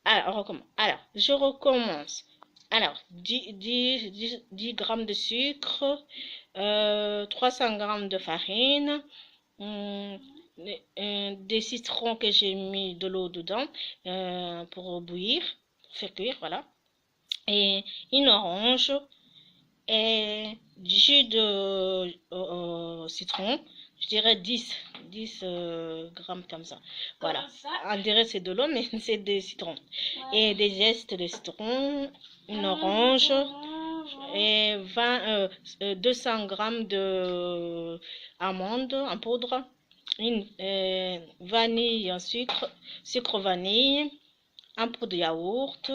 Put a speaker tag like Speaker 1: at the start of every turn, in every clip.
Speaker 1: Alors, on recommence. Alors, je recommence. Alors, 10 grammes de sucre, 300 grammes de farine, des citrons que j'ai mis de l'eau dedans pour bouillir, faire cuire, voilà. Et une orange et du jus de citron, je dirais 10 grammes comme ça. Voilà. On dirait c'est de l'eau, mais c'est des citrons. Ouais. Et des zestes de citron, une orange et 200 grammes de amandes en poudre, une vanille en sucre vanille, un pot de yaourt,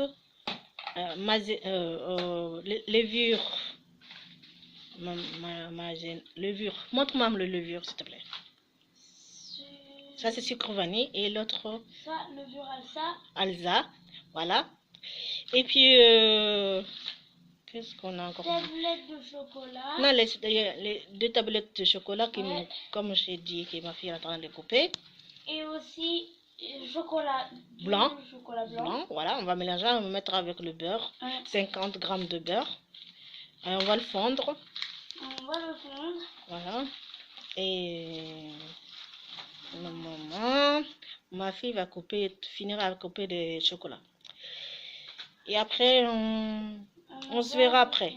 Speaker 1: levure. Levure. Montre-moi le levure, s'il te plaît. Ça, c'est sucre vanille. Et l'autre.
Speaker 2: Ça, levure Alsa.
Speaker 1: Alsa. Voilà. Et puis, qu'est-ce qu'on a encore?
Speaker 2: Tablettes de chocolat.
Speaker 1: Non, les 2 tablettes de chocolat, comme j'ai dit, que ma fille est en train de couper.
Speaker 2: Et aussi, chocolat
Speaker 1: blanc.
Speaker 2: Chocolat blanc.
Speaker 1: Voilà, on va mélanger, on va mettre avec le beurre. 50 grammes de beurre. Et on va le fondre. Voilà. Et ma fille va finira à couper des chocolats. Et après, on se verra après.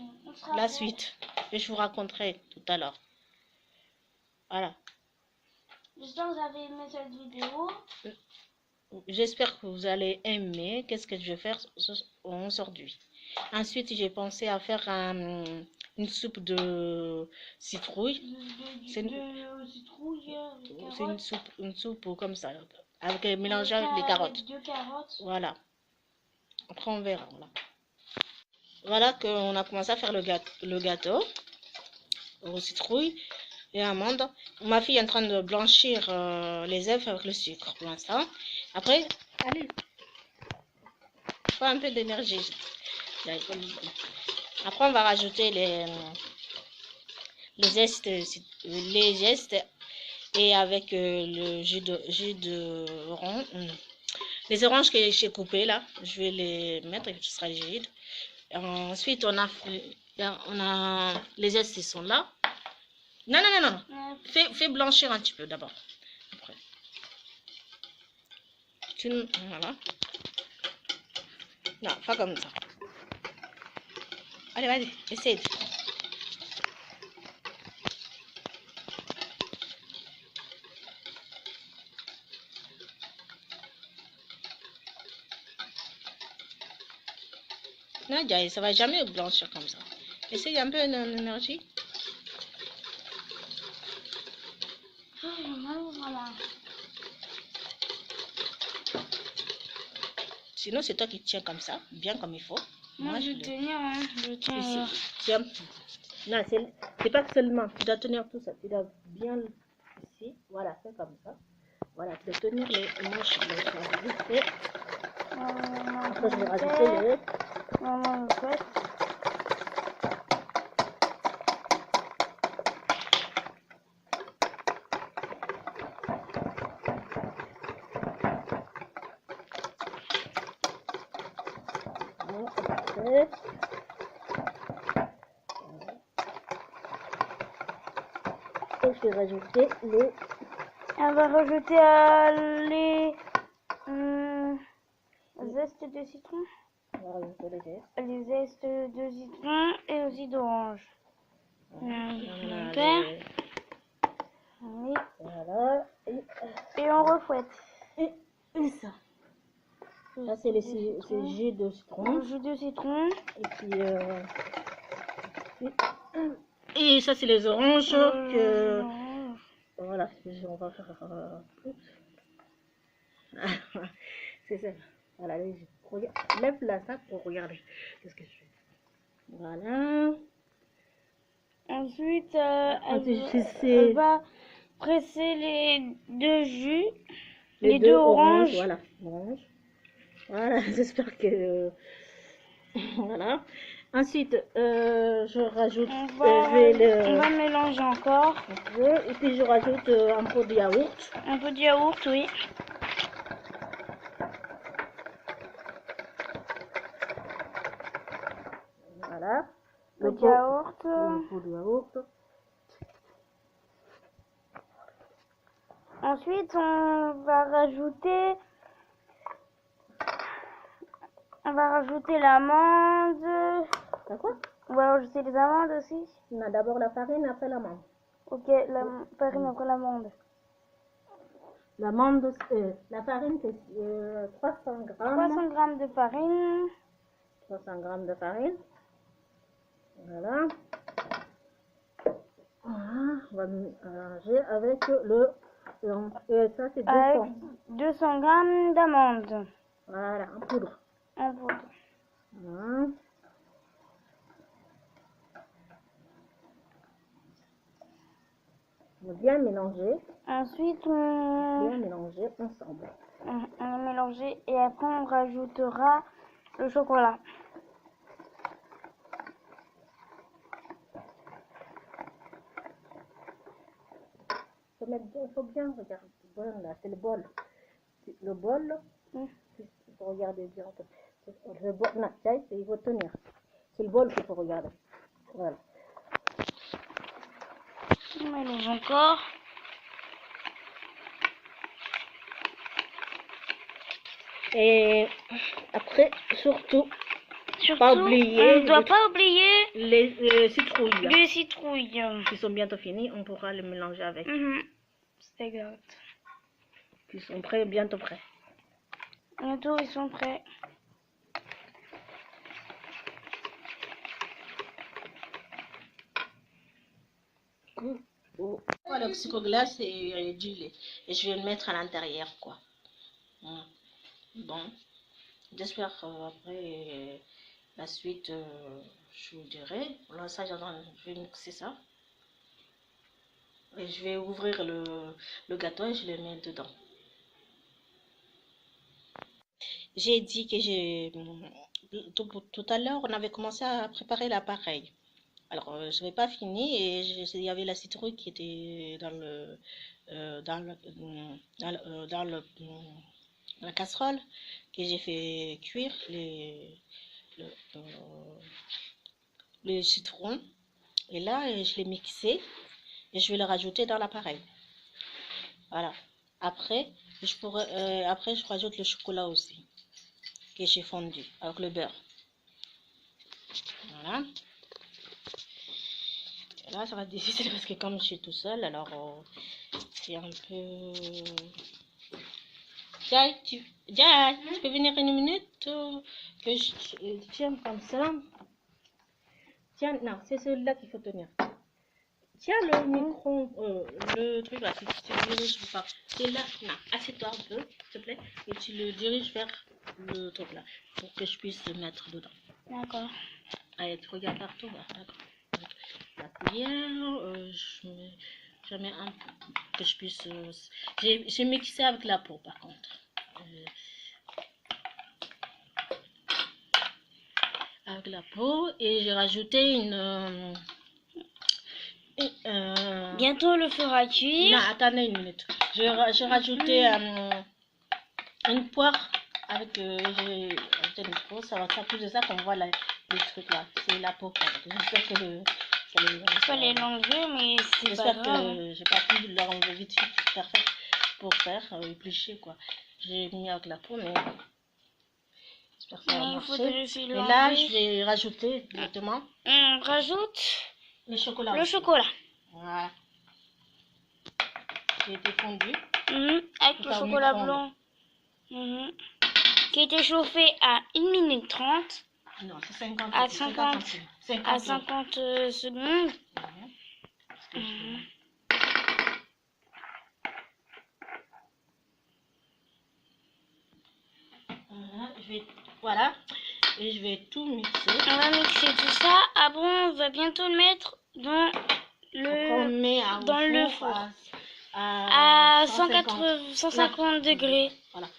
Speaker 1: La suite. Et je vous raconterai tout à l'heure. Voilà.
Speaker 2: J'espère que vous avez aimé cette vidéo.
Speaker 1: J'espère que vous allez aimer. Qu'est-ce que je vais faire aujourd'hui? Ensuite, j'ai pensé à faire une soupe de citrouille. C'est une soupe comme ça, avec mélangée avec des carottes.
Speaker 2: Avec 2 carottes.
Speaker 1: Voilà. Après, on verra. Voilà qu'on a commencé à faire le gâteau aux citrouilles et amandes. Ma fille est en train de blanchir les œufs avec le sucre pour l'instant. Après, allez, faut un peu d'énergie. Après, on va rajouter les zestes et avec le jus de orange. Les oranges que j'ai coupées là, je vais les mettre et ce sera les jus. Ensuite, on a les zestes qui sont là. Non. Fais blanchir un petit peu d'abord. Après. Voilà. Non, pas comme ça. Allez, vas-y, essaye. Non, ça va jamais blanchir comme ça. Essaye un peu d'énergie.
Speaker 2: Voilà.
Speaker 1: Sinon, c'est toi qui tiens comme ça, bien comme il faut.
Speaker 2: Moi, je vais tenir, hein. Je tiens.
Speaker 1: Non, c'est pas seulement. Tu dois tenir tout ça. Tu dois bien ici. Voilà, c'est comme ça. Voilà, tu dois tenir les manches. Après, je vais rajouter les.
Speaker 2: Maman, le fait.
Speaker 1: Et je vais rajouter les.
Speaker 2: On va rajouter les zestes de citron.
Speaker 1: On va rajouter les zestes.
Speaker 2: Les zestes de citron et aussi d'orange.
Speaker 1: Voilà.
Speaker 2: Et on refouette.
Speaker 1: Et ça. Ça, c'est le jus de citron.
Speaker 2: Le jus de citron.
Speaker 1: Et puis. Et ça, c'est les oranges que. Voilà, on va faire. C'est ça. Voilà, lève la sac pour regarder. Qu'est-ce que je fais? Voilà.
Speaker 2: Ensuite, elle va presser les 2 jus, les 2 oranges.
Speaker 1: Voilà, orange. Voilà, j'espère que. Voilà. Ensuite, je rajoute.
Speaker 2: On va mélanger encore.
Speaker 1: Et puis je rajoute un pot de yaourt.
Speaker 2: Un peu de yaourt, oui.
Speaker 1: Voilà.
Speaker 2: Le yaourt.
Speaker 1: Le pot de yaourt.
Speaker 2: Ensuite, on va rajouter l'amande.
Speaker 1: D'accord?
Speaker 2: On va rajouter les amandes aussi.
Speaker 1: On a d'abord la farine, après l'amande.
Speaker 2: Ok, la farine après l'amande.
Speaker 1: L'amande, la farine, c'est 300 grammes.
Speaker 2: 300 grammes de farine.
Speaker 1: 300 grammes de farine. Voilà. Voilà. On va mélanger avec ça, c'est 200.
Speaker 2: Avec 200 grammes d'amandes.
Speaker 1: Voilà, en poudre.
Speaker 2: En poudre.
Speaker 1: Voilà. On va bien mélanger.
Speaker 2: Ensuite,
Speaker 1: Bien mélanger ensemble.
Speaker 2: on va mélanger et après on rajoutera le chocolat.
Speaker 1: Il faut bien regarder. Voilà, c'est le bol. Le bol, il faut regarder bien. Le bol, non, il faut tenir. C'est le bol qu'il faut regarder. Voilà.
Speaker 2: On mélange encore.
Speaker 1: Et après, surtout,
Speaker 2: Surtout,
Speaker 1: pas oublier
Speaker 2: on ne doit pas oublier
Speaker 1: les citrouilles.
Speaker 2: les citrouilles.
Speaker 1: Qui sont bientôt finis, on pourra les mélanger avec.
Speaker 2: C'est exact.
Speaker 1: Qui sont prêts, bientôt prêts.
Speaker 2: Bientôt, ils sont prêts.
Speaker 1: Le psychoglace et du lait. Et je vais le mettre à l'intérieur, quoi. Bon. J'espère après la suite, je vous dirai. Là, ça, je vais mixer ça. Et je vais ouvrir le gâteau et je le mets dedans. J'ai dit que tout à l'heure, on avait commencé à préparer l'appareil. Alors, je n'avais pas fini et il y avait la citrouille qui était dans la casserole que j'ai fait cuire le citron. Et là, je l'ai mixé et je vais le rajouter dans l'appareil. Voilà. Après, je rajoute le chocolat aussi que j'ai fondu avec le beurre. Voilà. Et là, ça va être difficile parce que comme je suis tout seul, alors c'est un peu... Jai, tu peux venir une minute que je tiens comme ça. Tiens, non, c'est celui-là qu'il faut tenir. Tiens le micro, le truc là, tu diriges pas. C'est là, non, assieds-toi un peu, s'il te plaît, et tu le diriges vers le truc là, pour que je puisse le mettre dedans.
Speaker 2: D'accord.
Speaker 1: Allez, tu regardes partout, là, d'accord. La cuillère, je mets un peu, que je puisse... j'ai mixé avec la peau, par contre. Avec la peau, et j'ai rajouté une...
Speaker 2: Bientôt le fera cuire.
Speaker 1: Non, attendez une minute. J'ai rajouté une poire avec ça plus de ça qu'on voit les trucs là. C'est la peau. J'espère que
Speaker 2: il fallait l'enlever, mais c'est pas grave.
Speaker 1: J'espère que j'ai pas pu l'enlever vite pour faire éplucher quoi. J'ai mis avec la peau, mais j'espère que ça va marcher. Et là, je vais rajouter directement.
Speaker 2: On rajoute
Speaker 1: le chocolat.
Speaker 2: Le chocolat.
Speaker 1: Voilà. Qui a été fondu.
Speaker 2: Avec le chocolat blanc. Qui a été chauffé à 1 minute 30.
Speaker 1: Non, c'est 50.
Speaker 2: À 50 secondes.
Speaker 1: Voilà. Et je vais tout mixer.
Speaker 2: On va mixer tout ça. Après, on va bientôt le mettre dans le four. À 150 degrés.
Speaker 1: Voilà.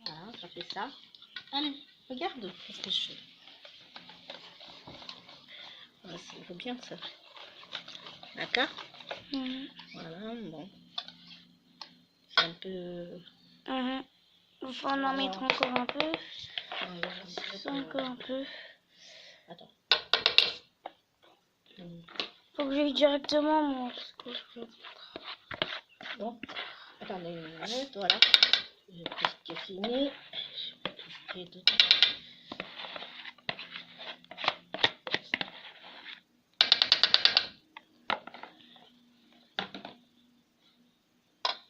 Speaker 1: Voilà, ça fait ça. Allez, regarde ce que je fais. Voilà, il faut bien ça. D'accord? Voilà, bon. C'est un peu...
Speaker 2: Il faut en mettre encore un peu. Encore un peu.
Speaker 1: Attends.
Speaker 2: Faut que j'aille directement, moi.
Speaker 1: Bon, attendez une minute, voilà. J'ai presque fini.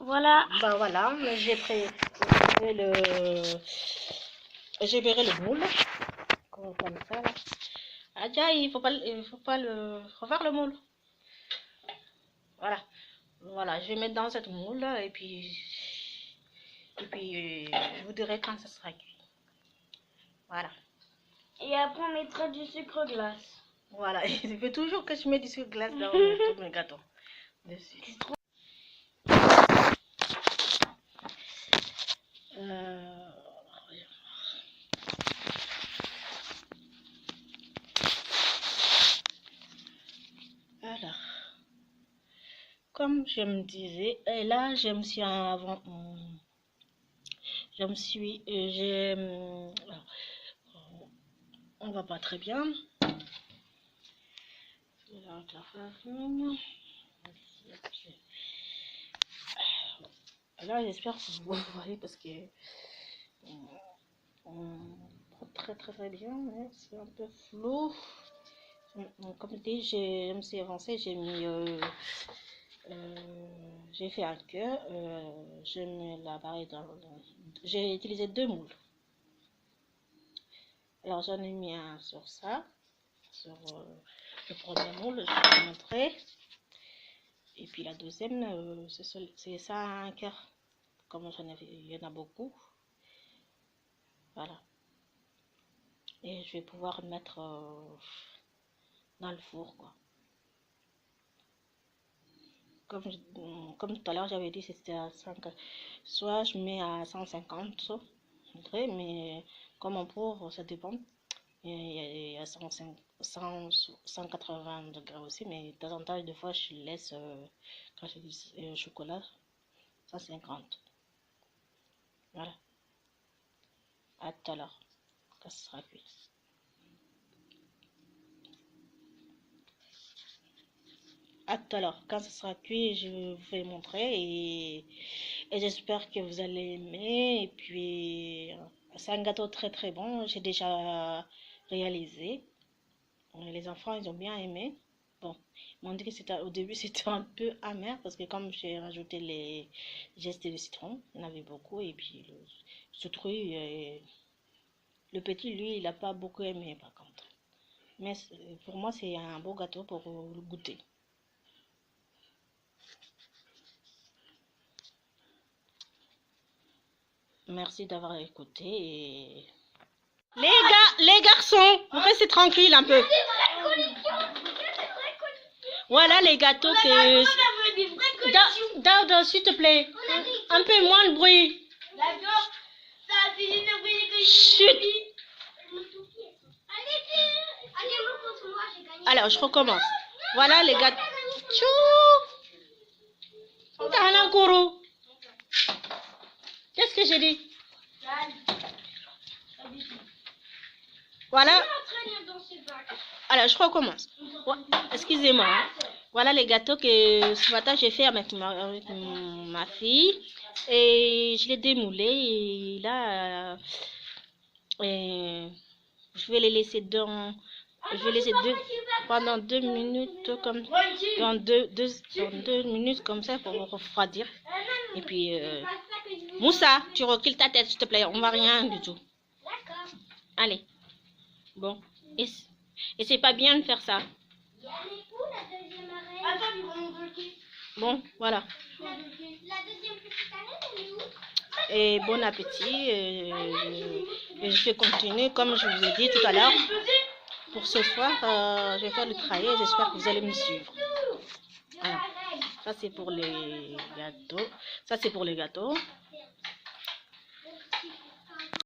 Speaker 2: Voilà.
Speaker 1: Ben voilà, j'ai préparé le moule. Comme ça, là. Ah, déjà, il faut pas refaire le moule. Voilà. Voilà, je vais mettre dans cette moule et puis je vous dirai quand ça sera cuit. Voilà.
Speaker 2: Et après on mettra du sucre glace.
Speaker 1: Voilà, il fait toujours que je mets du sucre glace dans tous mes gâteaux. Dessus. Alors, comme je me disais, et là je me suis avant, on va pas très bien. La farine. Là j'espère que vous voyez parce que très bien, mais c'est un peu flou. Comme je dis, je me suis avancée, j'ai fait un cœur, je mets la barre j'ai utilisé 2 moules. Alors j'en ai mis un sur ça, sur le premier moule, je vais vous montrer. Et puis la deuxième, c'est ça un cœur, comme il y en a beaucoup. Voilà. Et je vais pouvoir mettre dans le four, quoi. Comme tout à l'heure j'avais dit, c'était à 5, soit je mets à 150 degrés, mais comme on pour, ça dépend. Il y a 180 degrés aussi, mais de temps en temps, des fois, je laisse, quand je dis chocolat, 150. Voilà. À tout à l'heure, quand ce sera cuit. À tout à l'heure, quand ce sera cuit, je vous vais montrer et j'espère que vous allez aimer. Et puis, c'est un gâteau très bon. J'ai déjà réalisé. Les enfants, ils ont bien aimé. Bon, ils m'ont dit que au début, c'était un peu amer parce que comme j'ai rajouté les zestes de citron, il y en avait beaucoup. Et puis, ce truc, le petit, lui, il n'a pas beaucoup aimé par contre. Mais pour moi, c'est un beau gâteau pour le goûter. Merci d'avoir écouté. Et... les garçons, vous restez tranquilles un peu. Voilà les gâteaux que... Dao, s'il te plaît, un peu moins le bruit.
Speaker 2: D'accord. Ça, c'est une
Speaker 1: Chut. Alors, je recommence. Voilà les gâteaux. Qu'est-ce que j'ai dit? Voilà. Alors, je recommence. Excusez-moi. Voilà les gâteaux que ce matin j'ai fait avec ma fille. Et je l'ai démoulé. Et là, je vais les laisser pendant 2 minutes, comme dans deux minutes comme ça pour refroidir. Et puis, Moussa, tu recules ta tête s'il te plaît. On va rien du tout.
Speaker 2: D'accord.
Speaker 1: Allez. Bon. Et c'est pas bien de faire ça. Bon, voilà. Et bon appétit. Et je vais continuer comme je vous ai dit tout à l'heure. Pour ce soir, je vais faire le travail. J'espère que vous allez me suivre. Alors, ça c'est pour les gâteaux. Ça c'est pour les gâteaux.